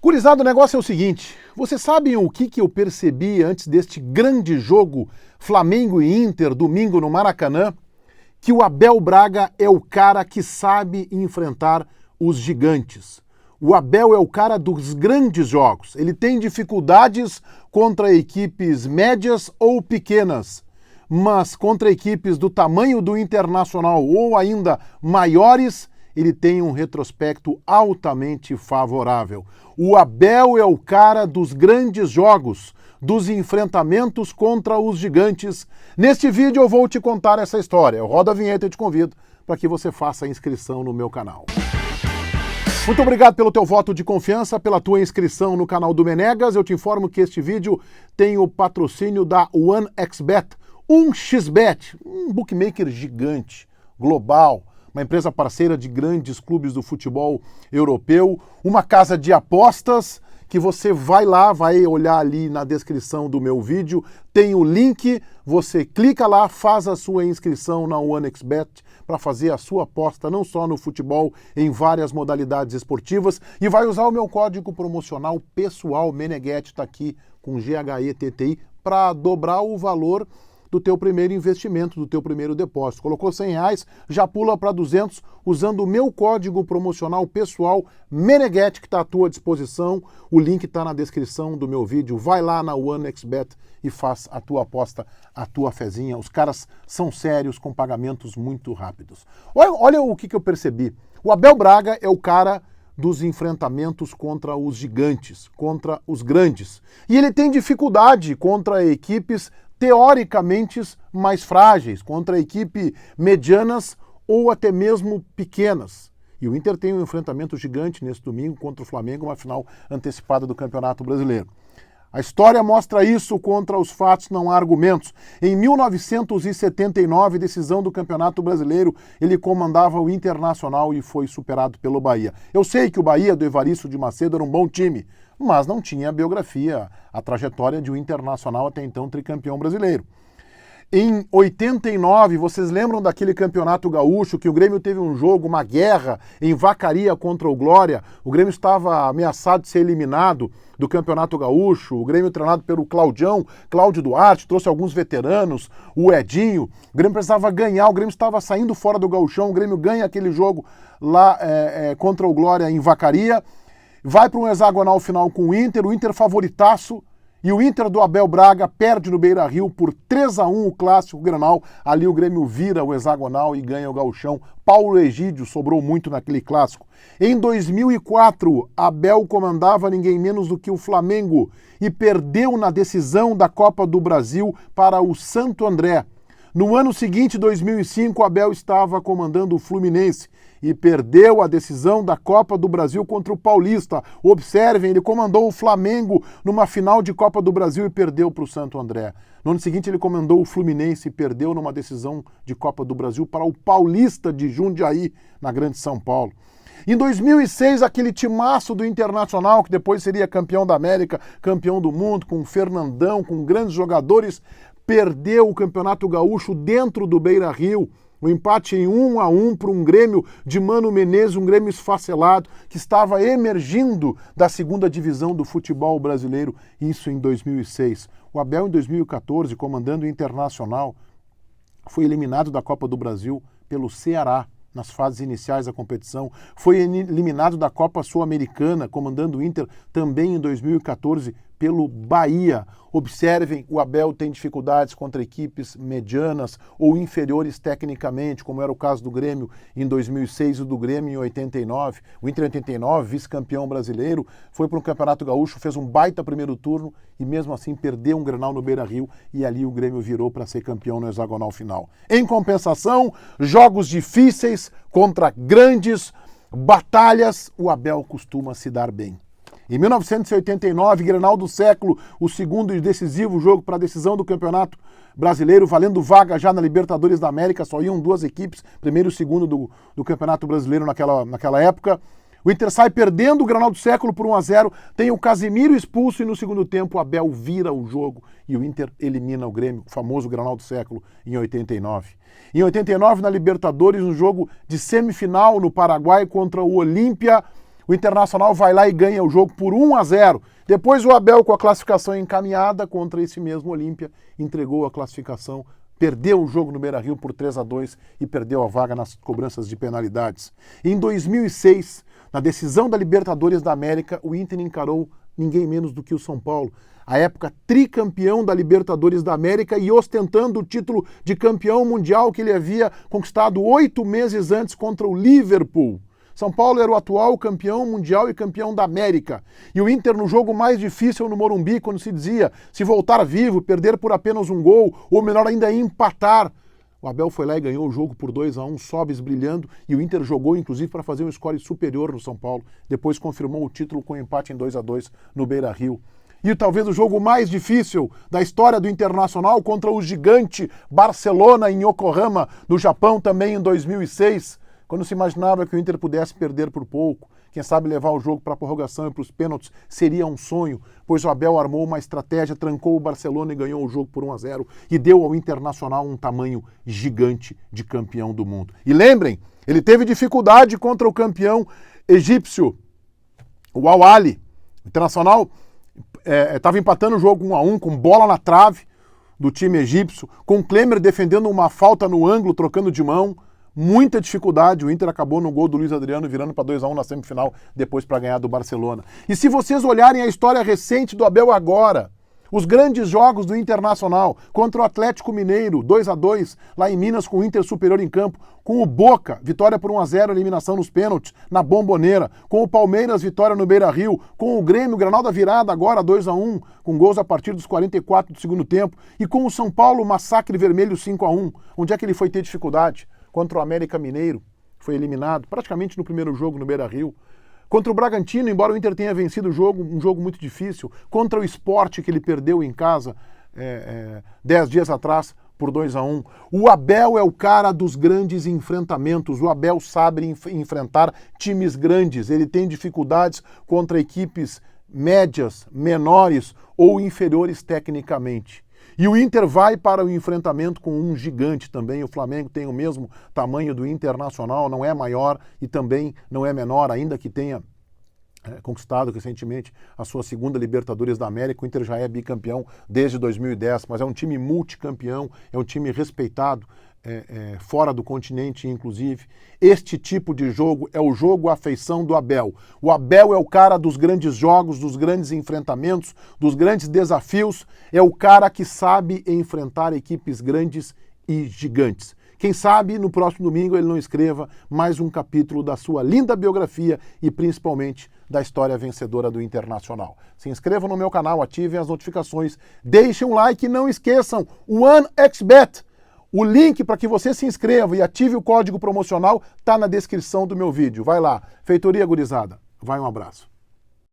Gurizada, o negócio é o seguinte, vocês sabem o que eu percebi antes deste grande jogo Flamengo e Inter, domingo no Maracanã? Que o Abel Braga é o cara que sabe enfrentar os gigantes. O Abel é o cara dos grandes jogos. Ele tem dificuldades contra equipes médias ou pequenas, mas contra equipes do tamanho do Internacional ou ainda maiores, ele tem um retrospecto altamente favorável. O Abel é o cara dos grandes jogos, dos enfrentamentos contra os gigantes. Neste vídeo eu vou te contar essa história. Eu rodo a vinheta e te convido para que você faça a inscrição no meu canal. Muito obrigado pelo teu voto de confiança, pela tua inscrição no canal do Menegas. Eu te informo que este vídeo tem o patrocínio da 1xBet, 1xBet, um bookmaker gigante, global, uma empresa parceira de grandes clubes do futebol europeu, uma casa de apostas que você vai lá, vai olhar ali na descrição do meu vídeo, tem o link, você clica lá, faz a sua inscrição na 1xBet para fazer a sua aposta não só no futebol, em várias modalidades esportivas, e vai usar o meu código promocional pessoal, Meneghetti, está aqui com GHETTI, para dobrar o valor do teu primeiro investimento, do teu primeiro depósito. Colocou R$100, já pula para 200 usando o meu código promocional pessoal Meneghetti, que está à tua disposição. O link está na descrição do meu vídeo. Vai lá na 1xBet e faz a tua aposta, a tua fezinha. Os caras são sérios, com pagamentos muito rápidos. Olha o que eu percebi. O Abel Braga é o cara dos enfrentamentos contra os gigantes, contra os grandes. E ele tem dificuldade contra equipes teoricamente mais frágeis, contra equipe medianas ou até mesmo pequenas. E o Inter tem um enfrentamento gigante nesse domingo contra o Flamengo, uma final antecipada do Campeonato Brasileiro. A história mostra isso, contra os fatos não há argumentos. Em 1979, decisão do Campeonato Brasileiro, ele comandava o Internacional e foi superado pelo Bahia. Eu sei que o Bahia, do Evariste de Macedo, era um bom time, mas não tinha a biografia, a trajetória de um Internacional até então tricampeão brasileiro. Em 89, vocês lembram daquele campeonato gaúcho que o Grêmio teve um jogo, uma guerra em Vacaria contra o Glória? O Grêmio estava ameaçado de ser eliminado do campeonato gaúcho. O Grêmio treinado pelo Cláudio Duarte, trouxe alguns veteranos, o Edinho. O Grêmio precisava ganhar, o Grêmio estava saindo fora do gauchão, o Grêmio ganha aquele jogo lá contra o Glória em Vacaria. Vai para um hexagonal final com o Inter favoritaço, e o Inter do Abel Braga perde no Beira-Rio por 3-1 o clássico Grenal. Ali o Grêmio vira o hexagonal e ganha o gauchão. Paulo Egídio sobrou muito naquele clássico. Em 2004, Abel comandava ninguém menos do que o Flamengo e perdeu na decisão da Copa do Brasil para o Santo André. No ano seguinte, 2005, Abel estava comandando o Fluminense e perdeu a decisão da Copa do Brasil contra o Paulista. Observem, ele comandou o Flamengo numa final de Copa do Brasil e perdeu para o Santo André. No ano seguinte, ele comandou o Fluminense e perdeu numa decisão de Copa do Brasil para o Paulista de Jundiaí, na Grande São Paulo. Em 2006, aquele timaço do Internacional, que depois seria campeão da América, campeão do mundo, com o Fernandão, com grandes jogadores, perdeu o Campeonato Gaúcho dentro do Beira-Rio. O empate em 1-1 para um Grêmio de Mano Menezes, um Grêmio esfacelado, que estava emergindo da segunda divisão do futebol brasileiro, isso em 2006. O Abel, em 2014, comandando o Internacional, foi eliminado da Copa do Brasil pelo Ceará, nas fases iniciais da competição. Foi eliminado da Copa Sul-Americana, comandando o Inter, também em 2014, pelo Bahia. Observem, o Abel tem dificuldades contra equipes medianas ou inferiores tecnicamente, como era o caso do Grêmio em 2006 e do Grêmio em 89. O Inter em 89, vice-campeão brasileiro, foi para um Campeonato Gaúcho, fez um baita primeiro turno e mesmo assim perdeu um Grenal no Beira-Rio e ali o Grêmio virou para ser campeão no hexagonal final. Em compensação, jogos difíceis contra grandes batalhas, o Abel costuma se dar bem. Em 1989, Grenal do século, o segundo e decisivo jogo para a decisão do Campeonato Brasileiro, valendo vaga já na Libertadores da América, só iam duas equipes, primeiro e segundo do Campeonato Brasileiro naquela época. O Inter sai perdendo o Grenal do século por 1-0, tem o Casimiro expulso e no segundo tempo o Abel vira o jogo e o Inter elimina o Grêmio, o famoso Grenal do século, em 89. Em 89, na Libertadores, um jogo de semifinal no Paraguai contra o Olímpia, O Internacional vai lá e ganha o jogo por 1-0. Depois o Abel, com a classificação encaminhada contra esse mesmo Olímpia, entregou a classificação, perdeu o jogo no Beira-Rio por 3-2 e perdeu a vaga nas cobranças de penalidades. Em 2006, na decisão da Libertadores da América, o Inter encarou ninguém menos do que o São Paulo, à época tricampeão da Libertadores da América e ostentando o título de campeão mundial que ele havia conquistado 8 meses antes contra o Liverpool. São Paulo era o atual campeão mundial e campeão da América. E o Inter no jogo mais difícil no Morumbi, quando se dizia se voltar vivo, perder por apenas um gol, ou melhor ainda, empatar. O Abel foi lá e ganhou o jogo por 2-1, Sobis brilhando, e o Inter jogou inclusive para fazer um score superior no São Paulo. Depois confirmou o título com empate em 2-2 no Beira-Rio. E talvez o jogo mais difícil da história do Internacional contra o gigante Barcelona em Yokohama, no Japão, também em 2006, quando se imaginava que o Inter pudesse perder por pouco. Quem sabe levar o jogo para a prorrogação e para os pênaltis seria um sonho, pois o Abel armou uma estratégia, trancou o Barcelona e ganhou o jogo por 1-0 e deu ao Internacional um tamanho gigante de campeão do mundo. E lembrem, ele teve dificuldade contra o campeão egípcio, o Al Ahly. O Internacional estava empatando o jogo 1-1 com bola na trave do time egípcio, com o Klemer defendendo uma falta no ângulo, trocando de mão. Muita dificuldade, o Inter acabou no gol do Luiz Adriano virando para 2-1 na semifinal, depois para ganhar do Barcelona. E se vocês olharem a história recente do Abel agora, os grandes jogos do Internacional contra o Atlético Mineiro, 2-2, lá em Minas com o Inter superior em campo, com o Boca, vitória por 1-0, eliminação nos pênaltis, na Bombonera, com o Palmeiras, vitória no Beira-Rio, com o Grêmio, Granada virada agora 2-1, com gols a partir dos 44 do segundo tempo, e com o São Paulo, massacre vermelho 5-1. Onde é que ele foi ter dificuldade? Contra o América Mineiro, foi eliminado praticamente no primeiro jogo no Beira-Rio. Contra o Bragantino, embora o Inter tenha vencido o jogo, um jogo muito difícil. Contra o Sport, que ele perdeu em casa 10 dias atrás por 2-1. O Abel é o cara dos grandes enfrentamentos. O Abel sabe enfrentar times grandes. Ele tem dificuldades contra equipes médias, menores ou inferiores tecnicamente. E o Inter vai para o enfrentamento com um gigante também. O Flamengo tem o mesmo tamanho do Internacional, não é maior e também não é menor, ainda que tenha conquistado recentemente a sua segunda Libertadores da América. O Inter já é bicampeão desde 2010, mas é um time multicampeão, é um time respeitado fora do continente, inclusive. Este tipo de jogo é o jogo à feição do Abel. O Abel é o cara dos grandes jogos, dos grandes enfrentamentos, dos grandes desafios. É o cara que sabe enfrentar equipes grandes e gigantes. Quem sabe no próximo domingo ele não escreva mais um capítulo da sua linda biografia e principalmente da história vencedora do Internacional. Se inscrevam no meu canal, ativem as notificações, deixem um like e não esqueçam, OneXBet. O link para que você se inscreva e ative o código promocional está na descrição do meu vídeo. Vai lá. Feitoria gurizada. Vai, um abraço.